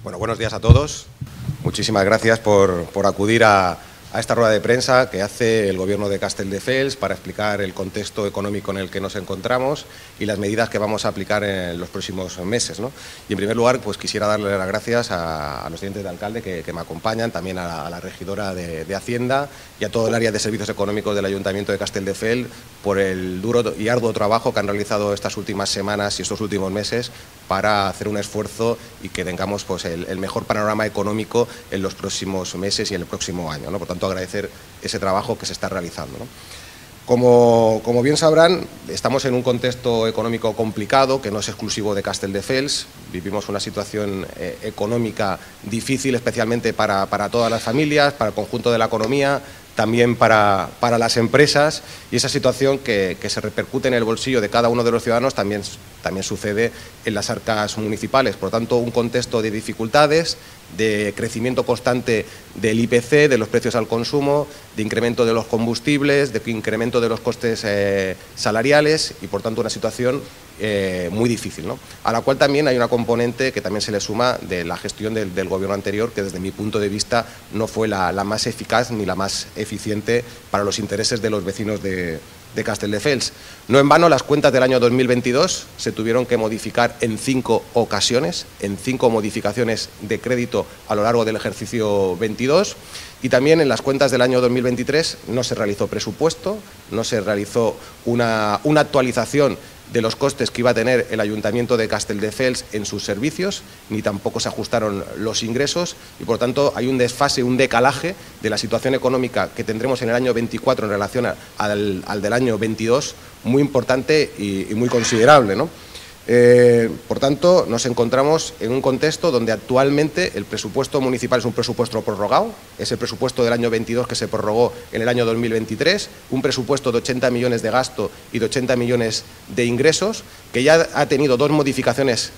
Bueno, buenos días a todos. Muchísimas gracias por acudir a esta rueda de prensa que hace el Gobierno de Castelldefels para explicar el contexto económico en el que nos encontramos y las medidas que vamos a aplicar en los próximos meses, ¿no? Y en primer lugar, pues quisiera darle las gracias a los tenientes de alcalde que me acompañan, también a la regidora de Hacienda y a todo el área de servicios económicos del Ayuntamiento de Castelldefels por el duro y arduo trabajo que han realizado estas últimas semanas y estos últimos meses para hacer un esfuerzo y que tengamos pues, el mejor panorama económico en los próximos meses y en el próximo año, ¿no? Por tanto, agradecer ese trabajo que se está realizando, ¿no? Como bien sabrán, estamos en un contexto económico complicado que no es exclusivo de Castelldefels. Vivimos una situación económica difícil, especialmente para todas las familias, para el conjunto de la economía, también para las empresas, y esa situación que se repercute en el bolsillo de cada uno de los ciudadanos también sucede en las arcas municipales. Por lo tanto, un contexto de dificultades, de crecimiento constante del IPC, de los precios al consumo, de incremento de los combustibles, de incremento de los costes salariales y, por tanto, una situación muy difícil, ¿no? A la cual también hay una componente que también se le suma de la gestión del Gobierno anterior, que desde mi punto de vista no fue la más eficaz ni la más eficiente para los intereses de los vecinos de Castelldefels. No en vano, las cuentas del año 2022 se tuvieron que modificar en 5 ocasiones, en 5 modificaciones de crédito a lo largo del ejercicio 22, y también en las cuentas del año 2023 no se realizó presupuesto, no se realizó una actualización de los costes que iba a tener el Ayuntamiento de Castelldefels en sus servicios, ni tampoco se ajustaron los ingresos y, por tanto, hay un desfase, un decalaje de la situación económica que tendremos en el año 24 en relación al del año 22, muy importante y muy considerable, ¿no? Por tanto, nos encontramos en un contexto donde actualmente el presupuesto municipal es un presupuesto prorrogado, es el presupuesto del año 22 que se prorrogó en el año 2023, un presupuesto de 80 millones de gasto y de 80 millones de ingresos, que ya ha tenido 2 modificaciones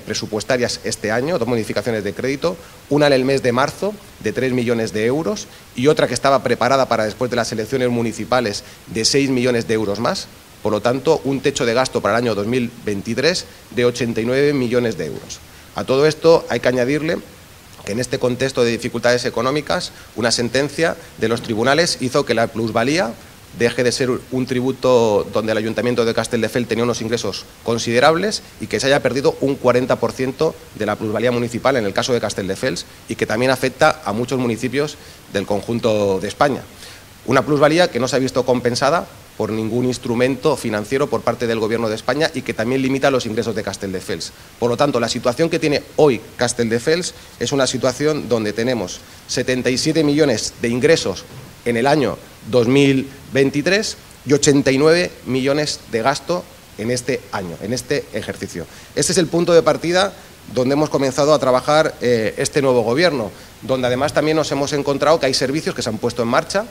presupuestarias este año, 2 modificaciones de crédito, una en el mes de marzo de 3 millones de euros y otra que estaba preparada para después de las elecciones municipales de 6 millones de euros más. Por lo tanto, un techo de gasto para el año 2023 de 89 millones de euros. A todo esto hay que añadirle que en este contexto de dificultades económicas, una sentencia de los tribunales hizo que la plusvalía deje de ser un tributo donde el Ayuntamiento de Castelldefels tenía unos ingresos considerables y que se haya perdido un 40% de la plusvalía municipal en el caso de Castelldefels y que también afecta a muchos municipios del conjunto de España. Una plusvalía que no se ha visto compensada por ningún instrumento financiero por parte del Gobierno de España y que también limita los ingresos de Castelldefels. Por lo tanto, la situación que tiene hoy Castelldefels es una situación donde tenemos 77 millones de ingresos en el año 2023 y 89 millones de gasto en este año, en este ejercicio. Este es el punto de partida donde hemos comenzado a trabajar este nuevo Gobierno, donde además también nos hemos encontrado que hay servicios que se han puesto en marcha.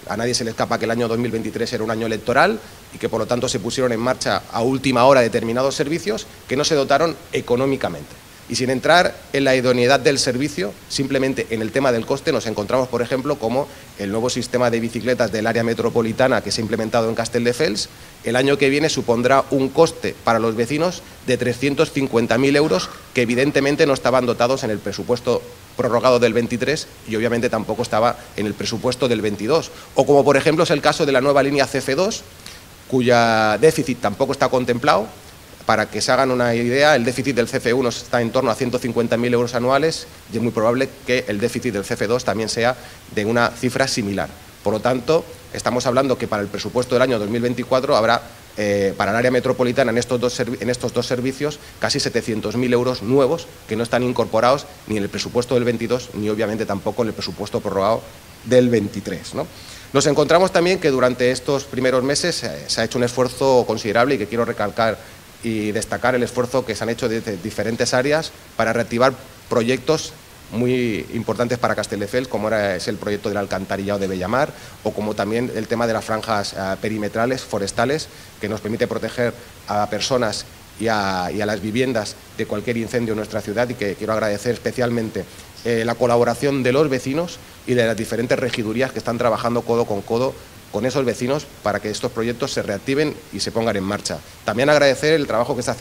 A nadie se le escapa que el año 2023 era un año electoral y que, por lo tanto, se pusieron en marcha a última hora determinados servicios que no se dotaron económicamente. Y sin entrar en la idoneidad del servicio, simplemente en el tema del coste nos encontramos, por ejemplo, como el nuevo sistema de bicicletas del área metropolitana que se ha implementado en Castelldefels, el año que viene supondrá un coste para los vecinos de 350.000 euros que evidentemente no estaban dotados en el presupuesto prorrogado del 23 y obviamente tampoco estaba en el presupuesto del 22. O como, por ejemplo, es el caso de la nueva línea CF2, cuya déficit tampoco está contemplado. Para que se hagan una idea, el déficit del CF1 está en torno a 150.000 euros anuales y es muy probable que el déficit del CF2 también sea de una cifra similar. Por lo tanto, estamos hablando que para el presupuesto del año 2024 habrá, para el área metropolitana, en estos dos servicios, casi 700.000 euros nuevos que no están incorporados ni en el presupuesto del 22 ni obviamente tampoco en el presupuesto prorrogado del 23, ¿no? Nos encontramos también que durante estos primeros meses se ha hecho un esfuerzo considerable y que quiero recalcar y destacar el esfuerzo que se han hecho desde diferentes áreas para reactivar proyectos muy importantes para Castelldefels, como es el proyecto del alcantarillado de Bellamar o como también el tema de las franjas perimetrales forestales, que nos permite proteger a personas y a las viviendas de cualquier incendio en nuestra ciudad, y que quiero agradecer especialmente la colaboración de los vecinos y de las diferentes regidurías que están trabajando codo con codo con esos vecinos para que estos proyectos se reactiven y se pongan en marcha. También agradecer el trabajo que se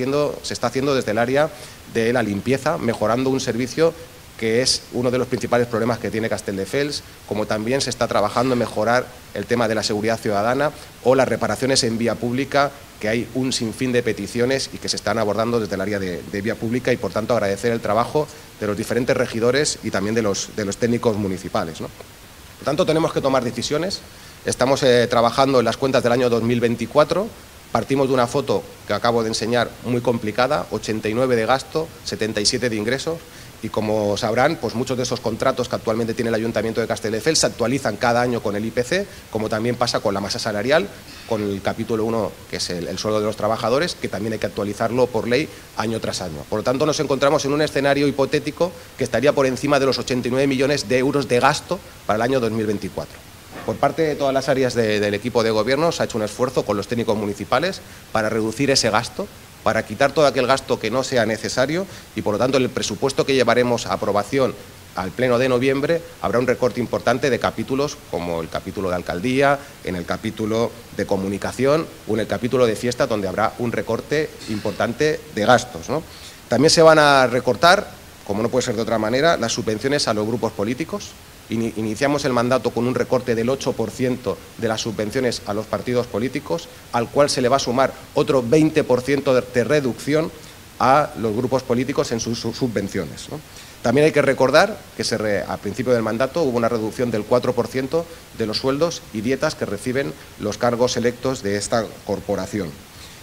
está haciendo desde el área de la limpieza, mejorando un servicio que es uno de los principales problemas que tiene Castelldefels, como también se está trabajando en mejorar el tema de la seguridad ciudadana o las reparaciones en vía pública, que hay un sinfín de peticiones y que se están abordando desde el área de vía pública, y por tanto agradecer el trabajo de los diferentes regidores y también de los técnicos municipales, ¿no? Por tanto, tenemos que tomar decisiones. Estamos trabajando en las cuentas del año 2024. Partimos de una foto que acabo de enseñar muy complicada, 89 de gasto, 77 de ingresos. Y como sabrán, pues muchos de esos contratos que actualmente tiene el Ayuntamiento de Castelldefels se actualizan cada año con el IPC, como también pasa con la masa salarial, con el capítulo 1, que es el sueldo de los trabajadores, que también hay que actualizarlo por ley año tras año. Por lo tanto, nos encontramos en un escenario hipotético que estaría por encima de los 89 millones de euros de gasto para el año 2024. Por parte de todas las áreas del equipo de gobierno se ha hecho un esfuerzo con los técnicos municipales para reducir ese gasto, para quitar todo aquel gasto que no sea necesario, y por lo tanto en el presupuesto que llevaremos a aprobación al pleno de noviembre habrá un recorte importante de capítulos como el capítulo de alcaldía, en el capítulo de comunicación o en el capítulo de fiesta, donde habrá un recorte importante de gastos, ¿no? También se van a recortar, como no puede ser de otra manera, las subvenciones a los grupos políticos. Iniciamos el mandato con un recorte del 8% de las subvenciones a los partidos políticos, al cual se le va a sumar otro 20% de reducción a los grupos políticos en sus subvenciones, ¿no? También hay que recordar que al principio del mandato hubo una reducción del 4% de los sueldos y dietas que reciben los cargos electos de esta corporación.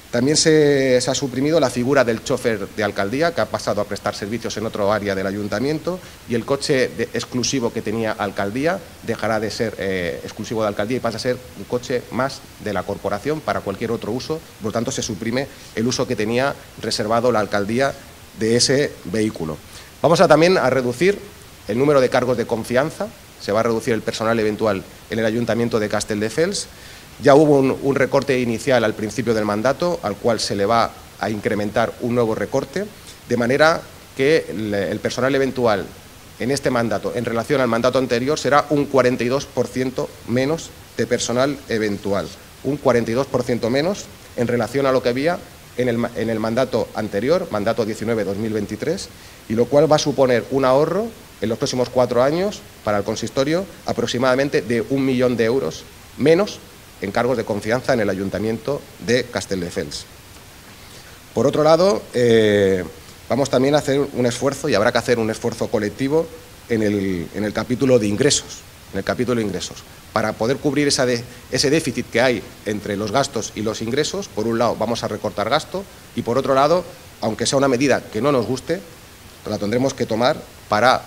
También se ha suprimido la figura del chofer de alcaldía, que ha pasado a prestar servicios en otro área del ayuntamiento, y el coche exclusivo que tenía alcaldía dejará de ser exclusivo de alcaldía y pasa a ser un coche más de la corporación para cualquier otro uso. Por lo tanto, se suprime el uso que tenía reservado la alcaldía de ese vehículo. Vamos también a reducir el número de cargos de confianza. Se va a reducir el personal eventual en el Ayuntamiento de Castelldefels. Ya hubo un recorte inicial al principio del mandato, al cual se le va a incrementar un nuevo recorte, de manera que el personal eventual en este mandato, en relación al mandato anterior, será un 42% menos de personal eventual, un 42% menos en relación a lo que había en el mandato anterior, mandato 19-2023, y lo cual va a suponer un ahorro en los próximos 4 años para el consistorio aproximadamente de 1 millón de euros menos en cargos de confianza en el Ayuntamiento de Castelldefels. Por otro lado, vamos también a hacer un esfuerzo, y habrá que hacer un esfuerzo colectivo en el capítulo de ingresos, para poder cubrir ese déficit que hay entre los gastos y los ingresos. Por un lado, vamos a recortar gasto, y por otro lado, aunque sea una medida que no nos guste, la tendremos que tomar para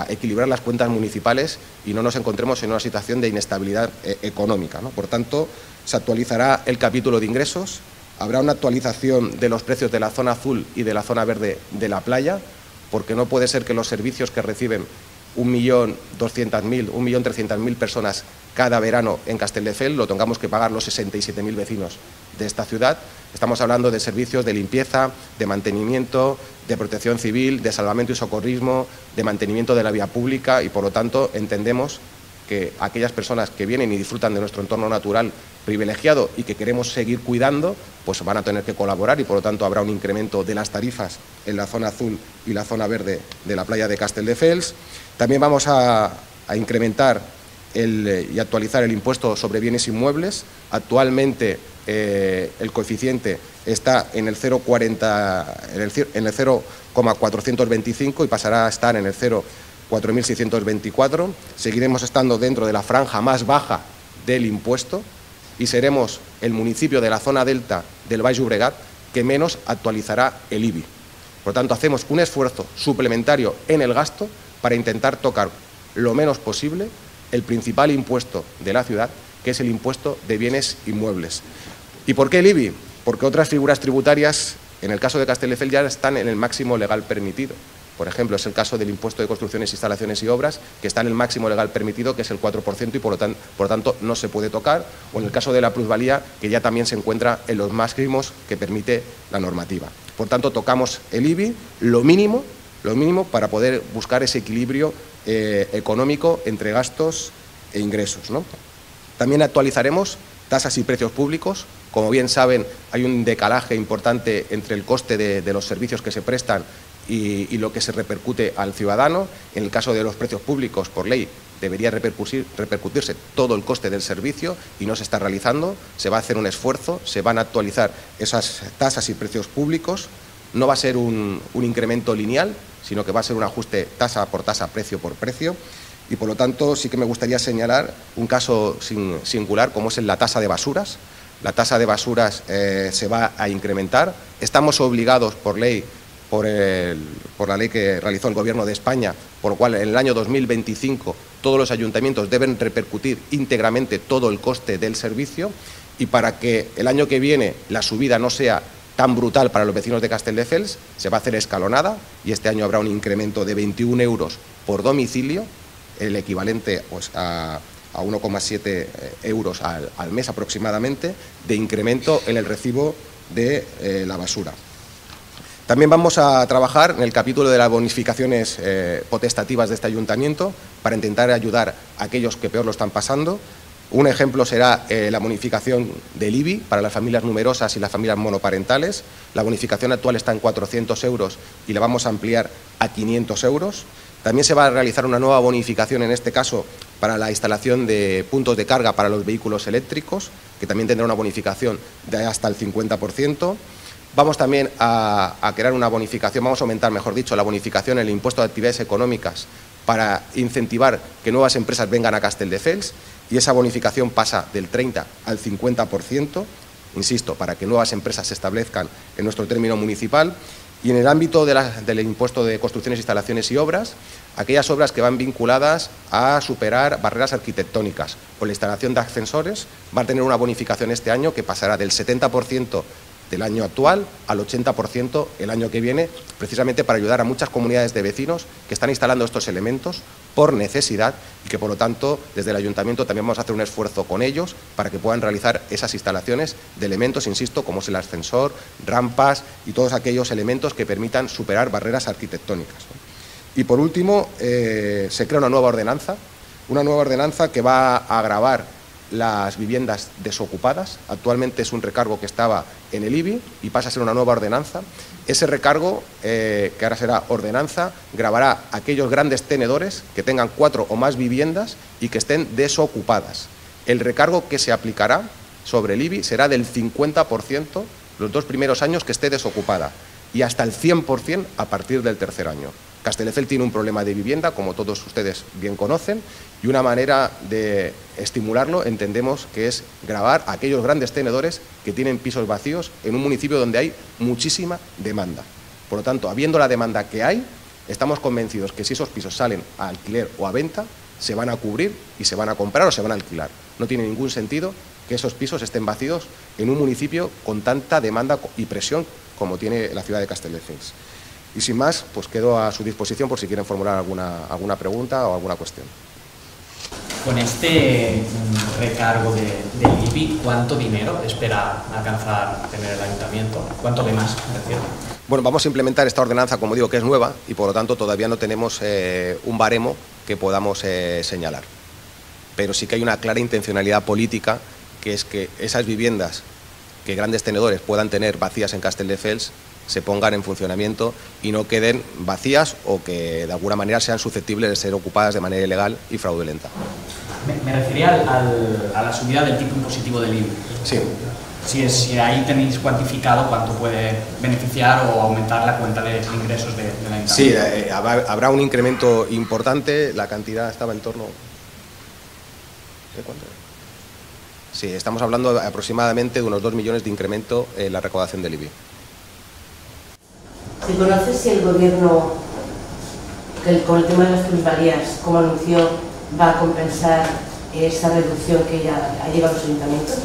equilibrar las cuentas municipales y no nos encontremos en una situación de inestabilidad económica, ¿no? Por tanto, se actualizará el capítulo de ingresos, habrá una actualización de los precios de la zona azul y de la zona verde de la playa, porque no puede ser que los servicios que reciben 1.200.000, 1.300.000 personas cada verano en Castelldefels lo tengamos que pagar los 67.000 vecinos de esta ciudad. Estamos hablando de servicios de limpieza, de mantenimiento, de protección civil, de salvamento y socorrismo, de mantenimiento de la vía pública, y por lo tanto entendemos que aquellas personas que vienen y disfrutan de nuestro entorno natural privilegiado y que queremos seguir cuidando, pues van a tener que colaborar, y por lo tanto habrá un incremento de las tarifas en la zona azul y la zona verde de la playa de Castelldefels. También vamos a incrementar y actualizar el impuesto sobre bienes inmuebles. Actualmente el coeficiente está en el 0,425 y pasará a estar en el 0,4624. Seguiremos estando dentro de la franja más baja del impuesto y seremos el municipio de la zona delta del Baix Llobregat que menos actualizará el IBI. Por lo tanto, hacemos un esfuerzo suplementario en el gasto para intentar tocar lo menos posible el principal impuesto de la ciudad, que es el impuesto de bienes inmuebles. ¿Y por qué el IBI? Porque otras figuras tributarias, en el caso de Castelldefels, ya están en el máximo legal permitido. Por ejemplo, es el caso del impuesto de construcciones, instalaciones y obras, que está en el máximo legal permitido, que es el 4%, y por lo tanto no se puede tocar. O en el caso de la plusvalía, que ya también se encuentra en los máximos que permite la normativa. Por tanto, tocamos el IBI, lo mínimo para poder buscar ese equilibrio económico entre gastos e ingresos, ¿no? También actualizaremos tasas y precios públicos. Como bien saben, hay un decalaje importante entre el coste de los servicios que se prestan y lo que se repercute al ciudadano. En el caso de los precios públicos, por ley, debería repercutirse todo el coste del servicio y no se está realizando. Se va a hacer un esfuerzo, se van a actualizar esas tasas y precios públicos. No va a ser un incremento lineal, sino que va a ser un ajuste tasa por tasa, precio por precio. Y, por lo tanto, sí que me gustaría señalar un caso singular, como es la tasa de basuras. La tasa de basuras se va a incrementar. Estamos obligados por ley, por la ley que realizó el Gobierno de España, por lo cual en el año 2025 todos los ayuntamientos deben repercutir íntegramente todo el coste del servicio, y para que el año que viene la subida no sea tan brutal para los vecinos de Castelldefels, se va a hacer escalonada, y este año habrá un incremento de 21 euros por domicilio, el equivalente pues, a 1,7 euros al mes aproximadamente, de incremento en el recibo de la basura. También vamos a trabajar en el capítulo de las bonificaciones potestativas de este ayuntamiento para intentar ayudar a aquellos que peor lo están pasando. Un ejemplo será la bonificación del IBI para las familias numerosas y las familias monoparentales. La bonificación actual está en 400 euros y la vamos a ampliar a 500 euros. También se va a realizar una nueva bonificación, en este caso, para la instalación de puntos de carga para los vehículos eléctricos, que también tendrá una bonificación de hasta el 50%. Vamos también a crear una bonificación, vamos a aumentar, mejor dicho, la bonificación en el impuesto de actividades económicas para incentivar que nuevas empresas vengan a Castelldefels, y esa bonificación pasa del 30 al 50%, insisto, para que nuevas empresas se establezcan en nuestro término municipal. Y en el ámbito del impuesto de construcciones, instalaciones y obras, aquellas obras que van vinculadas a superar barreras arquitectónicas o la instalación de ascensores, van a tener una bonificación este año que pasará del 70% del año actual al 80% el año que viene, precisamente para ayudar a muchas comunidades de vecinos que están instalando estos elementos por necesidad, y que, por lo tanto, desde el Ayuntamiento también vamos a hacer un esfuerzo con ellos para que puedan realizar esas instalaciones de elementos, insisto, como es el ascensor, rampas y todos aquellos elementos que permitan superar barreras arquitectónicas. Y, por último, se crea una nueva ordenanza que va a gravar las viviendas desocupadas. Actualmente es un recargo que estaba en el IBI y pasa a ser una nueva ordenanza. Ese recargo, que ahora será ordenanza, gravará aquellos grandes tenedores que tengan 4 o más viviendas y que estén desocupadas. El recargo que se aplicará sobre el IBI será del 50% los 2 primeros años que esté desocupada, y hasta el 100% a partir del tercer año. Castelldefels tiene un problema de vivienda, como todos ustedes bien conocen, y una manera de estimularlo entendemos que es gravar a aquellos grandes tenedores que tienen pisos vacíos en un municipio donde hay muchísima demanda. Por lo tanto, habiendo la demanda que hay, estamos convencidos que si esos pisos salen a alquiler o a venta, se van a cubrir y se van a comprar o se van a alquilar. No tiene ningún sentido que esos pisos estén vacíos en un municipio con tanta demanda y presión como tiene la ciudad de Castelldefels. Y sin más, pues quedo a su disposición por si quieren formular alguna pregunta o alguna cuestión. Con este recargo del IBI, ¿cuánto dinero espera alcanzar tener el ayuntamiento? ¿Cuánto de más, me refiero? Bueno, vamos a implementar esta ordenanza, como digo, que es nueva, y por lo tanto todavía no tenemos un baremo que podamos señalar. Pero sí que hay una clara intencionalidad política, que es que esas viviendas que grandes tenedores puedan tener vacías en Castelldefels se pongan en funcionamiento y no queden vacías, o que de alguna manera sean susceptibles de ser ocupadas de manera ilegal y fraudulenta. Me refería a la subida del tipo impositivo del IBI. Sí. Si ahí tenéis cuantificado cuánto puede beneficiar o aumentar la cuenta de ingresos de la ayuntamiento. Sí, habrá un incremento importante. La cantidad estaba en torno... ¿De cuánto? Sí, estamos hablando aproximadamente de unos 2 millones de incremento en la recaudación del IBI. ¿Se conoce si el Gobierno, con el tema de las plusvalías, como anunció, va a compensar esa reducción que ya ha llevado los ayuntamientos?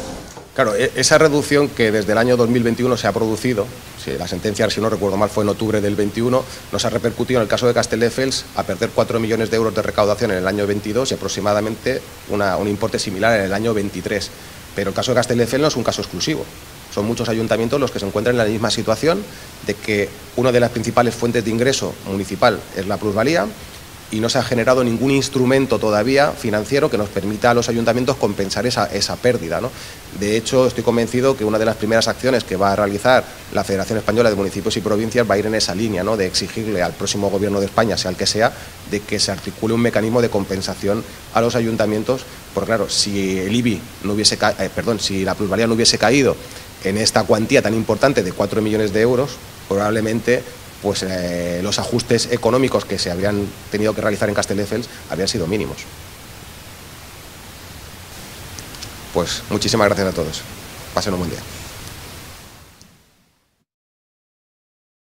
Claro, esa reducción que desde el año 2021 se ha producido, si la sentencia, si no recuerdo mal, fue en octubre del 21, nos ha repercutido en el caso de Castelldefels a perder 4 millones de euros de recaudación en el año 22 y aproximadamente un importe similar en el año 23. Pero el caso de Castelldefels no es un caso exclusivo. Son muchos ayuntamientos los que se encuentran en la misma situación, de que una de las principales fuentes de ingreso municipal es la plusvalía, y no se ha generado ningún instrumento todavía financiero que nos permita a los ayuntamientos compensar esa pérdida, ¿no? De hecho, estoy convencido que una de las primeras acciones que va a realizar la Federación Española de Municipios y Provincias va a ir en esa línea, ¿no? De exigirle al próximo Gobierno de España, sea el que sea, de que se articule un mecanismo de compensación a los ayuntamientos, porque claro, si el IBI no hubiese si la plusvalía no hubiese caído en esta cuantía tan importante de 4 millones de euros, probablemente pues los ajustes económicos que se habrían tenido que realizar en Castelldefels habrían sido mínimos. Pues muchísimas gracias a todos. Pasen un buen día.